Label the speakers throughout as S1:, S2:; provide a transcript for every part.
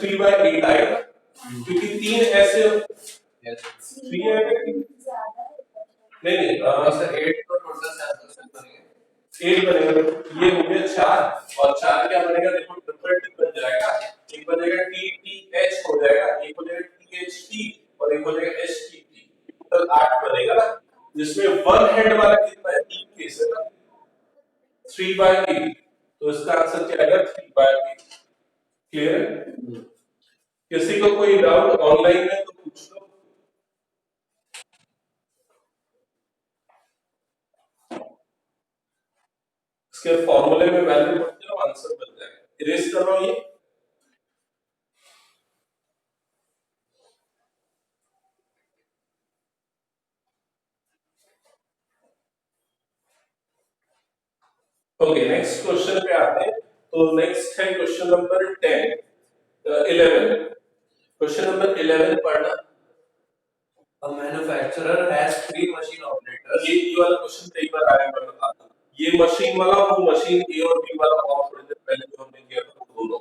S1: 3/8 आएगा क्योंकि 3 ऐसे 3 आएगा नहीं नहीं सर 8 तो टोटल सैंपल्स बनेंगे 8 बनेगा ये हो गया 4 और 4 क्या बनेगा देखो ट्रिपल टी बन जाएगा एक बनेगा टी टी एच हो जाएगा एक हो जाएगा टी एच टी और एक हो जाएगा एच टी टी टोटल 8 बनेगा ना जिसमें वन हेड वाला कितना है 3 केस है ना 3/8 तो इसका आंसर क्या आएगा 3/8 क्लियर है किसी को कोई डाउट ऑनलाइन में तो पूछ लो इसके फॉर्मूले में वैल्यू भरते हो आंसर बन जाएगा इरेज कर रहा हूं ये ओके नेक्स्ट क्वेश्चन पे आते हैं तो नेक्स्ट है क्वेश्चन नंबर 11 क्वेश्चन नंबर 11 पढ़ना A manufacturer has 3 machine operators ये वाला क्वेश्चन कई बार आया मैं बताता हूं ये मशीन वाला वो मशीन ए और बी वाला और थोड़ी देर पहले जो हमने किया था दोनों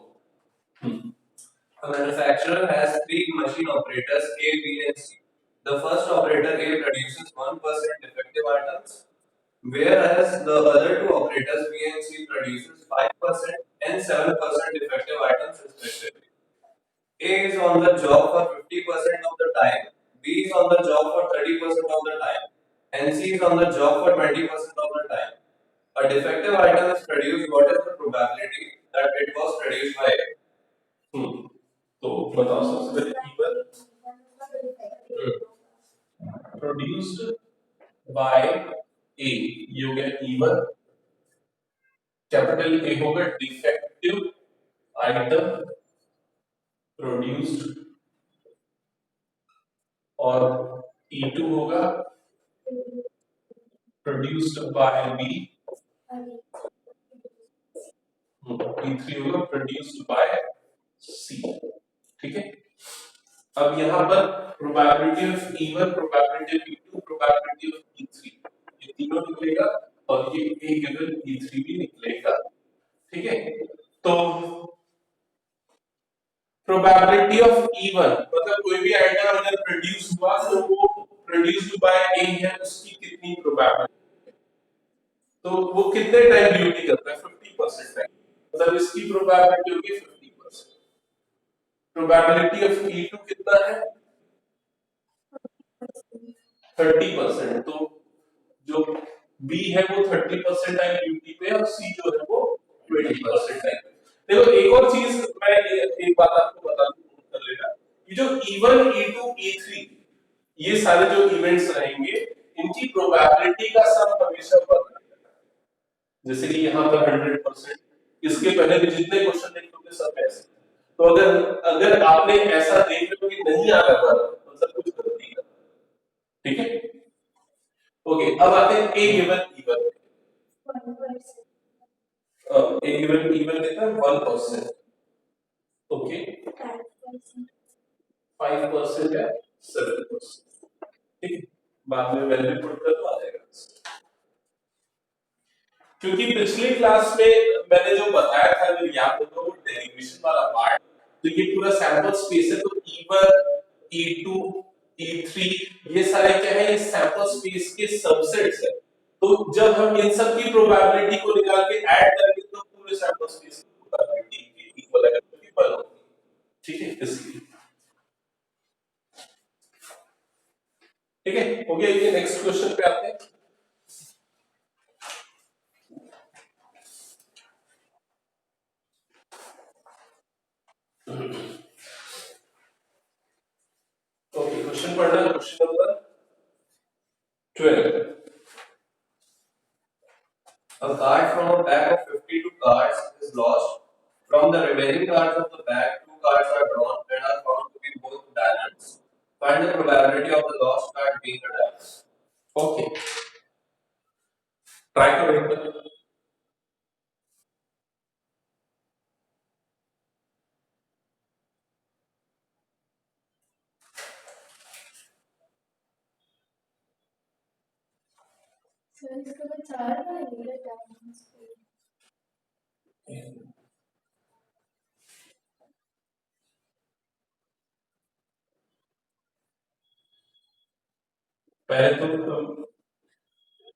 S1: A manufacturer has 3 machine operators A, B, and C. The first operator A produces 1% defective items, whereas the other two operators B and C produces 5% and 7% defective items respectively. A is on the job for 50% of the time, B is on the job for 30% of the time, and C is on the job for 20% of the time. A defective item is produced. What is the probability that it was produced by A? तो बताओ सबसे पहले produced by ए ये हो गया E1 capital A होगा defective item produced और E2 होगा प्रोड्यूस्ड बाय बी E3 होगा प्रोड्यूस्ड बाय सी ठीक है अब यहाँ पर probability of E1 probability of E2 probability of E3 ये तीनों निकलेगा और ये A गिवन E3 भी निकलेगा ठीक है तो प्रोबेबिलिटी ऑफ E1 मतलब कोई भी आइटम अगर प्रोड्यूस हुआ तो वो प्रोड्यूस्ड बाय A है उसकी कितनी प्रोबेबिलिटी तो वो कितने टाइम ड्यूटी करता है 50% टाइम मतलब इसकी प्रोबेबिलिटी होगी 50% प्रोबेबिलिटी ऑफ E2 कितना है 30% तो जो बी है वो 30% टाइम ड्यूटी पे और सी जो है वो 20% टाइम देखो एक और चीज मैं एक बात आपको बता दूं कर लेना ये जो E1 E2 E3 ये सारे जो इवेंट्स रहेंगे इनकी प्रोबेबिलिटी का सम हमेशा बढ़ जैसे कि यहाँ पर 100% इसके पहले भी जितने क्वेश्चन देख लोगे सब ऐसे तो अगर आपने ऐसा देख लो कि नहीं आ रहा मतलब कुछ गलती है ठीक है ओके अब आते हैं ए गिवन E1 ए गिवन E1 कितना 1% ओके 5% है 7% ठीक है बाद में वैल्यू पुट कर दो आ जाएगा क्योंकि पिछली क्लास में मैंने जो बताया था अगर याद हो वो डेरिवेशन वाला पार्ट तो ये पूरा सैंपल स्पेस है तो E1 E2 E3 ये सारे क्या है ये सैंपल स्पेस के सबसेट्स है तो जब हम इन सब की प्रोबेबिलिटी को निकाल के ऐड करेंगे तो पूरे सैंपल स्पेस की प्रोबेबिलिटी के इक्वल आएगा क्योंकि बल होगी ठीक है इसलिए ठीक है हो गया ये नेक्स्ट क्वेश्चन पे आते हैं ओके क्वेश्चन पढ़ना question number 12 A card from a pack of 52 cards is lost. From the remaining cards of the pack, 2 cards are drawn and are found to be both diamonds. Find the probability of the lost card being a diamond. Okay. Try to make the पहले तो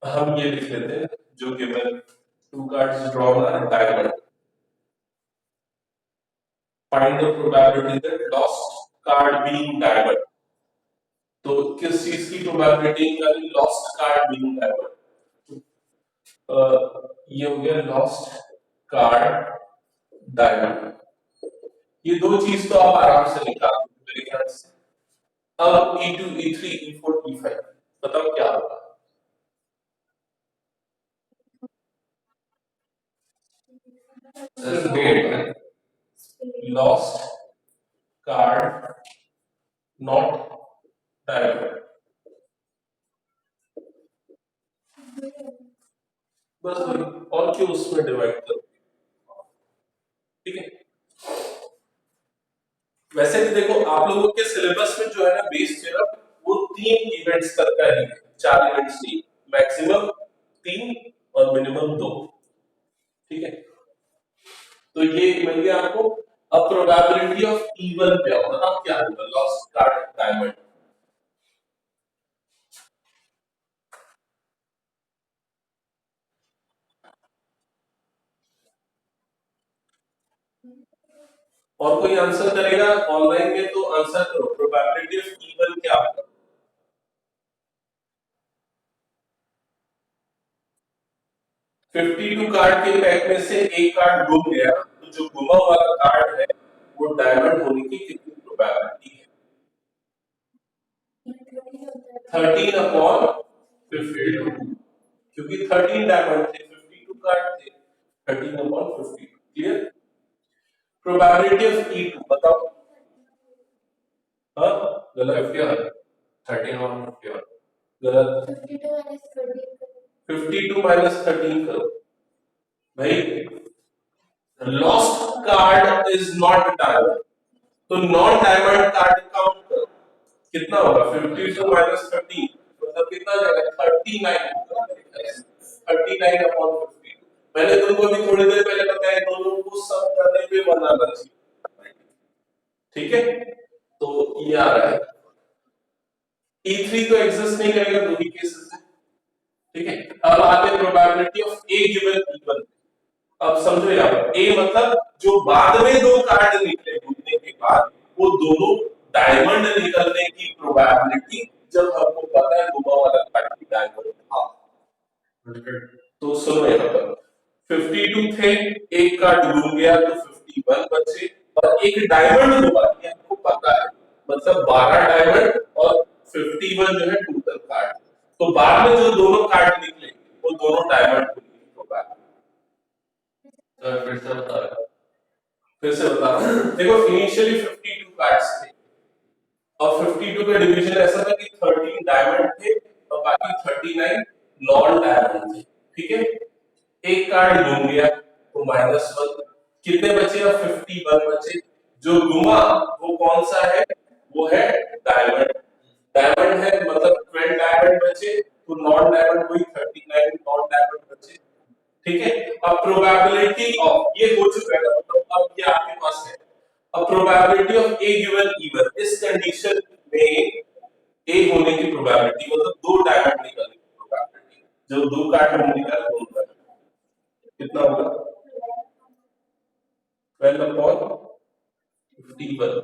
S1: हम ये लिख लेते हैं जो given two cards drawn are diamond, find the probability that lost card being diamond. तो किस चीज की प्रोबेबिलिटी का लॉस्ट कार्ड बीइंग डायमंड? ये हो गया लॉस्ट कार्ड डायमंड। ये दो चीज तो आप आराम से निकाल मेरे ख्याल से। अब E2 E3 E4 E5 बताओ क्या होगा? लॉस्ट कार्ड नॉट डायमंड, बस वही, और क्यों उसमें डिवाइड करो, ठीक है। वैसे भी देखो आप लोगों के सिलेबस में जो है ना बेस थ्योरम वो 3 इवेंट्स तक का ही है, 4 इवेंट्स नहीं, मैक्सिमम 3 और मिनिमम 2, ठीक है। तो ये मिल गया आपको। अब प्रोबेबिलिटी ऑफ इवन पे आओ, बताओ क्या होगा लॉस्ट कार्ड डायमंड? और कोई आंसर करेगा ऑनलाइन में तो आंसर करो, प्रोबेबिलिटी ऑफ इवन क्या होगा? 52 कार्ड के पैक में से एक कार्ड गुम गया, तो जो गुमा हुआ कार्ड है वो डायमंड होने की कितनी प्रोबेबिलिटी है? 13/52, क्योंकि 13 डायमंड थे, 52 कार्ड थे, 13/52, क्लियर। प्रोबेबिलिटी ऑफ E2 बताओ। हाँ गलत, 51, 13/51 गलत, 52 माइनस 13 करो भाई, lost card is not diamond, तो नॉन डायमंड कार्ड काउंट करो, कितना होगा 52 माइनस 13 मतलब कितना जाएगा 39 होगा, 39/52। मैंने तुमको भी थोड़ी देर पहले बताया दोनों को सम करने पे बनाना चाहिए, ठीक है। तो ये आ रहा है E3 तो एग्जिस्ट नहीं करेगा दो ही केसेस में, ठीक है। अब आते हैं probability of A given even. अब समझो यार, ए मतलब जो बाद में दो कार्ड निकले घूमने के बाद वो दोनों डायमंड निकलने की प्रोबेबिलिटी, जब हमको पता है गुमा वाला कार्ड की डायमंड था। तो सुनो यहाँ पर 52 थे, एक कार्ड घूम गया तो 51 बचे, और एक डायमंड हुआ ये हमको पता है, मतलब 12 डायमंड और 51 जो है टोटल कार्ड। तो बाद में जो दोनों कार्ड निकले वो दोनों डायमंड होने की प्रोबेबिलिटी। सर फिर से बता रहा हूं, देखो इनिशियली 52 कार्ड्स थे और 52 का डिवीजन ऐसा था कि 13 डायमंड थे और बाकी 39 नॉन डायमंड थे, ठीक है। एक कार्ड घूम गया तो -1, कितने बचे? अब 51 बचे। जो घुमा वो कौन सा है? वो है डायमंड। डायमंड है मतलब 12 डायमंड बचे, तो नॉन डायमंड हुई 39 नॉन डायमंड बचे, ठीक है। अब प्रोबेबिलिटी ऑफ ये हो चुका है, मतलब अब ये आपके पास है। अब probability of A given even, इस कंडीशन में ए होने की प्रोबेबिलिटी मतलब दो डायमंड निकलने की प्रोबेबिलिटी, जो दो कार्ड हम निकाले दोनों का कितना होगा? 12/51।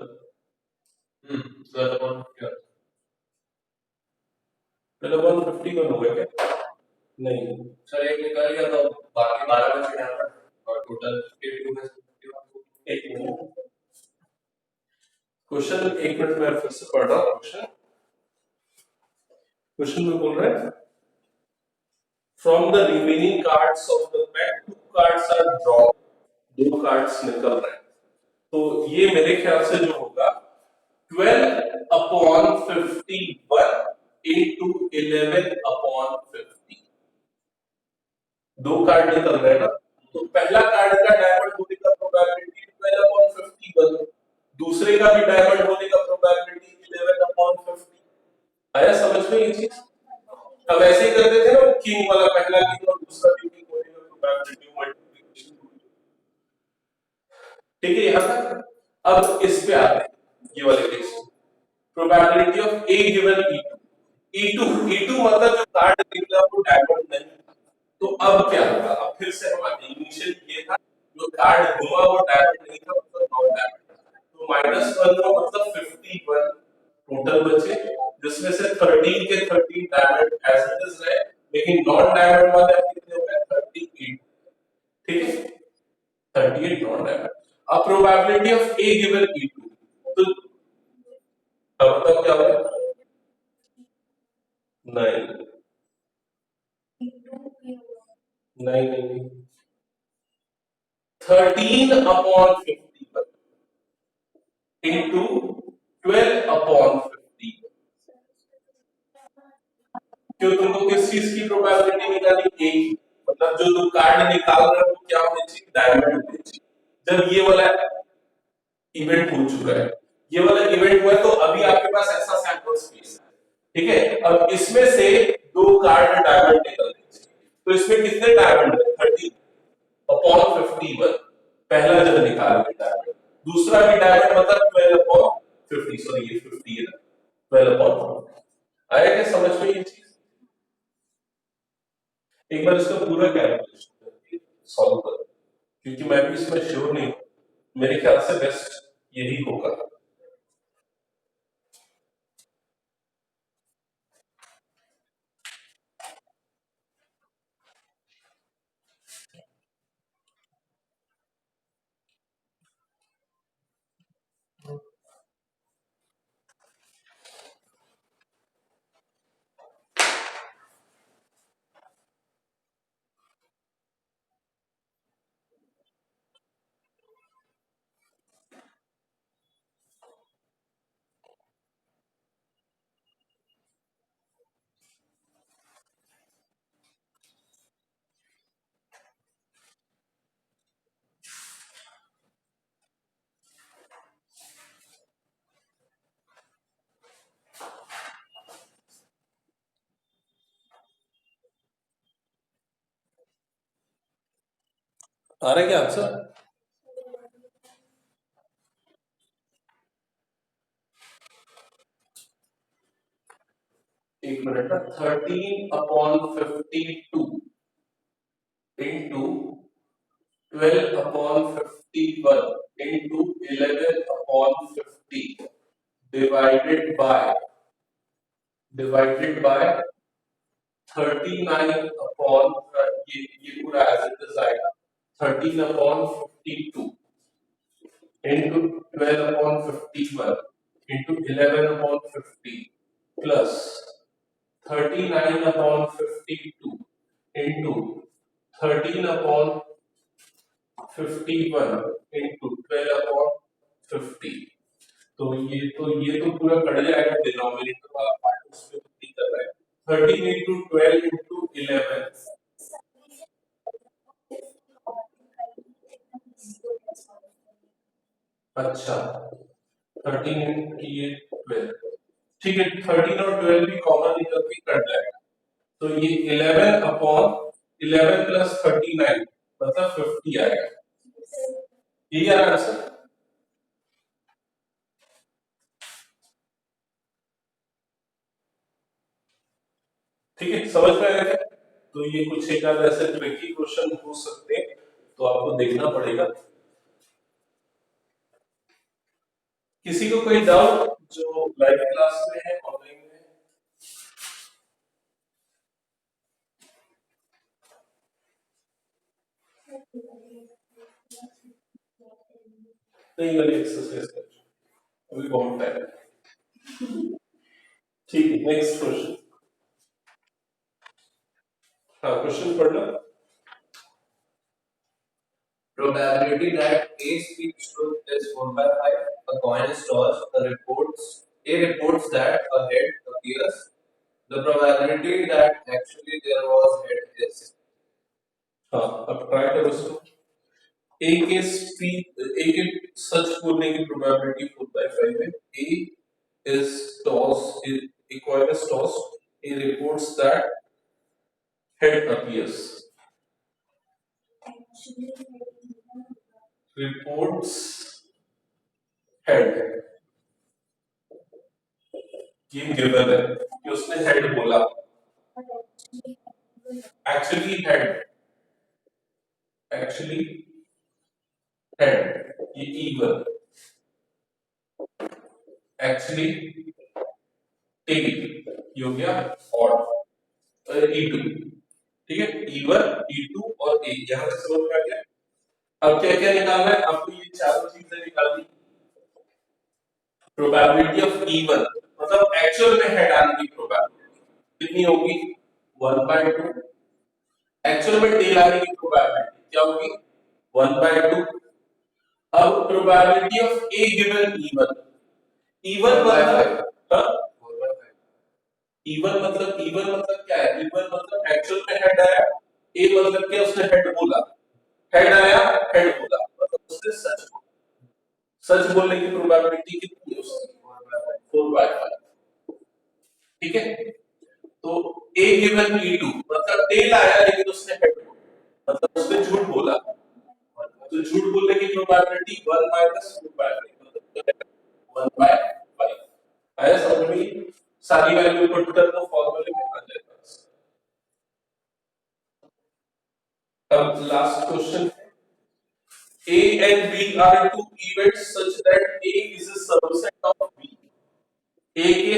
S1: 12/51 हो गया क्या? नहीं सर, एक निकल गया तो बाकी 12 बचे डायमंड और टोटल 52 में से 51। एक मिनट, क्वेश्चन एक मिनट में फिर से पढ़ रहा हूँ। क्वेश्चन में बोल रहा है from the remaining cards of the pack 2 cards are draw, दो कार्ड्स निकल रहे हैं, तो ये मेरे ख्याल से जो होगा 12/51 into 11/50, दो कार्ड निकल रहे हैं ना, तो पहला कार्ड का डायमंड होने का प्रोबेबिलिटी 12/51, दूसरे का भी डायमंड होने का प्रोबेबिलिटी 11/50। आया समझ में ये चीज? अब ऐसे ही करते थे ना, किंग वाला पहला किंग और दूसरा भी किंग होने का प्रोबेबिलिटी मल्टीप्लिकेशन, ठीक है यहां तक। अब इस पे आते हैं, ये वाले case probability of A given E2। E2 मतलब जो कार्ड निकला वो डायमंड नहीं था। तो अब क्या होगा? अब फिर से हम आते इनिशियल ये था जो कार्ड घुमा वो डायमंड नहीं था, मतलब नॉन डायमंड था। तो -1 का मतलब 51 टोटल बचे, जिसमें से 13 के 13 डायमंड एज इट इज रहे, लेकिन नॉन डायमंड वाले अब कितने हो गए? 38। ठीक है, 38 नॉन डायमंड। अब probability of A given E2, तो अब बताओ क्या होगा? नहीं नहीं नहीं नहीं, 13/51 इंटू 12/50। क्यों? तुमको किस चीज की प्रोबेबिलिटी निकालनी? एक ही। मतलब जो तुम कार्ड निकाल रहे हो वो क्या होनी चाहिए? डायमंड होनी चाहिए। जब ये वाला इवेंट हो चुका है, ये वाला इवेंट हुआ है, तो अभी आपके पास ऐसा सैंपल स्पेस है। ठीक है, अब इसमें से दो कार्ड डायमंड निकल चाहिए, तो इसमें कितने डायमंड है? 30/51। पहला जब निकालेंगे डायमंड, दूसरा भी डायमंड मतलब 12/50। सॉरी ये 50 है ना, 12/50। आया क्या समझ में ये चीज? एक बार इसका पूरा कैलकुलेशन करके सॉल्व करो, क्योंकि मैं भी इसमें श्योर नहीं हूं। मेरे ख्याल से बेस्ट यही होगा। आ रहा है क्या आंसर? एक minute, 13/52 into 12/51 into 11/50 divided by 39 ये पूरा एज इट इज आएगा। 13/52 into 12/51 into 11/50 plus 39/52 into 13/51 into 12/50। तो ये तो पूरा कट जाएगा, डिनोमिनेटर वाला पार्ट उसमें तो नहीं कर रहा है। 13 इंटू 12 इंटू 11। अच्छा, 13 इंटू ये 12। ठीक है, 13 और 12 भी कॉमन निकल के कट जाएगा, तो ये 11/11 प्लस 39 मतलब 50 आएगा। यही आ रहा है आंसर? ठीक है, समझ में आया क्या? तो ये कुछ एक आध ऐसे ट्रिकी क्वेश्चन हो सकते हैं, तो आपको देखना पड़ेगा। किसी को कोई डाउट जो लाइव क्लास में है, ऑनलाइन में? नहीं वाली एक्सरसाइज कर, अभी बहुत टाइम है। ठीक है, नेक्स्ट क्वेश्चन। हाँ, क्वेश्चन पढ़ना।
S2: Probability that A speaks truth is 4/5. A coin is tossed. A reports that a head appears. The probability that actually there was head is.
S1: हाँ, अब ट्राई करो इसको। ए के स्पीक, ए के सच बोलने की प्रोबेबिलिटी 4/5 है। ए is tossed, a coin is tossed, he reports that head appears. Reports head, ये गिवन है, कि उसने हेड बोला, एक्चुअली हेड, एक्चुअली हेड, ये इवन, एक्चुअली टेल, ये हो गया ऑड, ई टू, ठीक है, इवन, ई टू और ए, यहां से समझ में आ गया। अब क्या क्या निकालना है आपको, ये चारों चीजें निकालनी। प्रोबेबिलिटी ऑफ इवन मतलब एक्चुअल में हेड आने की प्रोबेबिलिटी कितनी होगी, 1/2। एक्चुअल में टेल आने की प्रोबेबिलिटी क्या होगी, 1/2। अब probability of A given even, even मतलब इवन मतलब क्या है, इवन मतलब एक्चुअल में हेड आया, ए मतलब क्या उसने हेड बोला, हेड आया, हेड बोला मतलब उसने सच बोला, सच बोलने की प्रोबेबिलिटी कितनी है उसकी, 4/5, ठीक है। तो ए गिवन ई टू मतलब टेल आया लेकिन उसने हेड बोला मतलब उसने झूठ बोला, तो झूठ बोलने की प्रोबेबिलिटी 1 माइनस 2/5 मतलब 1/5 आया समझ में, सारी वैल्यू पुट कर दो फॉर्मूले में आ जाएगा। अब last question, A and B are two events such that A is a subset of B, A के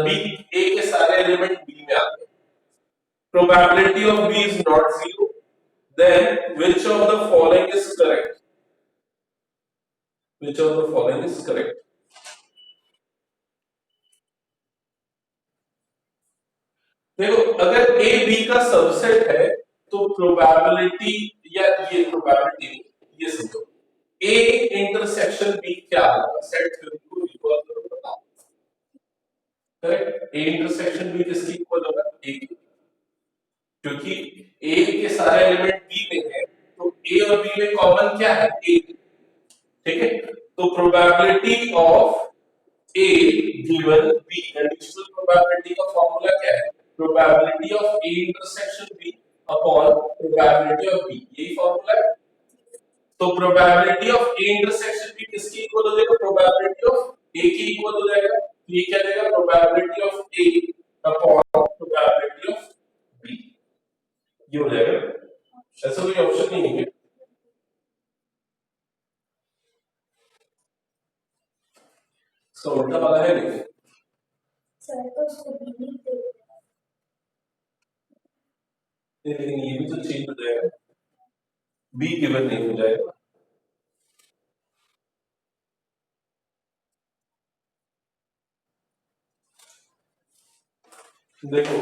S1: B, A के सारे एलिमेंट B में आते हैं, probability of B is not zero, then which of the following is correct, which of the following is correct। देखो अगर A B का subset है तो प्रोबेबिलिटी, या ये प्रोबेबिलिटी, ये समझो A इंटरसेक्शन B क्या होगा, सेट थ्योरी को रिकॉल करो बताओ, करेक्ट, A इंटरसेक्शन B किसकी इक्वल होगा, A की, क्योंकि A के सारे एलिमेंट B में है तो A और B में कॉमन क्या है, A, ठीक है। तो probability of A given B, conditional probability का फॉर्मूला क्या है, probability of A intersection B upon probability of B, यही फॉर्मूला है। तो probability of A intersection B किसकी इक्वल हो जाएगा, प्रोबेबिलिटी ऑफ A की इक्वल हो जाएगा, तो ये क्या देगा, probability of A upon probability of B, ये हो जाएगा। ऐसा कोई ऑप्शन नहीं है, इसका उल्टा वाला है लेकिन
S3: सर तो उसको भी नहीं दे,
S1: लेकिन ये भी तो चेंज हो जाएगा, B गिवन नहीं हो जाएगा। देखो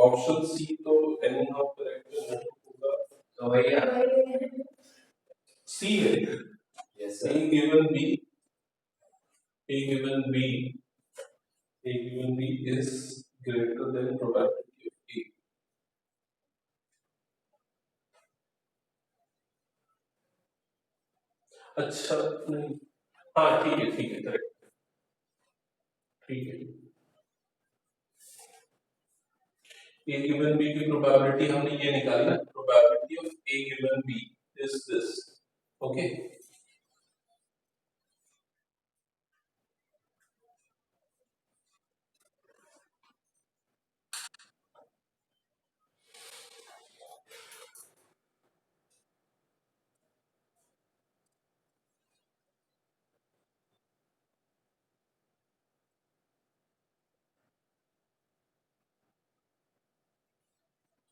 S1: ऑप्शन सी तो एनी हाउ करेक्ट नहीं होगा,
S2: तो भैया
S1: सी है,
S2: yes
S1: A given B, A given B, A given B is greater than probability of A। अच्छा नहीं, हाँ ठीक है करेक्ट, ठीक है। A given B की प्रोबेबिलिटी हमने ये निकाली ना, probability of A given B is this, okay.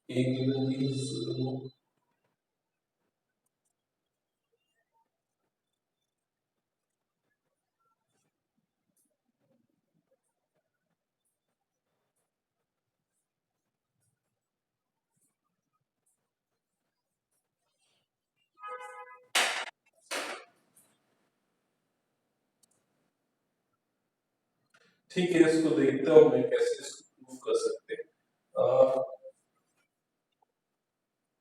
S1: A given B is ठीक है, इसको देखता हूँ मैं कैसे इसको प्रूव कर सकते हैं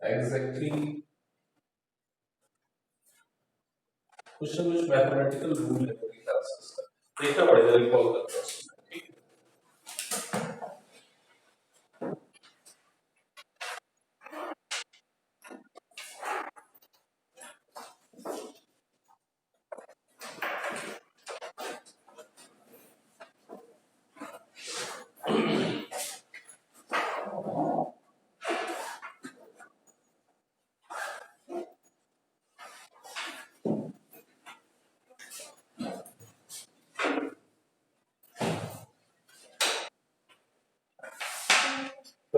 S1: एग्जैक्टली, कुछ ना कुछ मैथमेटिकल रूल है मेरे ख्याल से इसका, देखना पड़ेगा, रिकॉल करता हूँ उसको, ठीक है।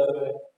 S1: कर रहे हैं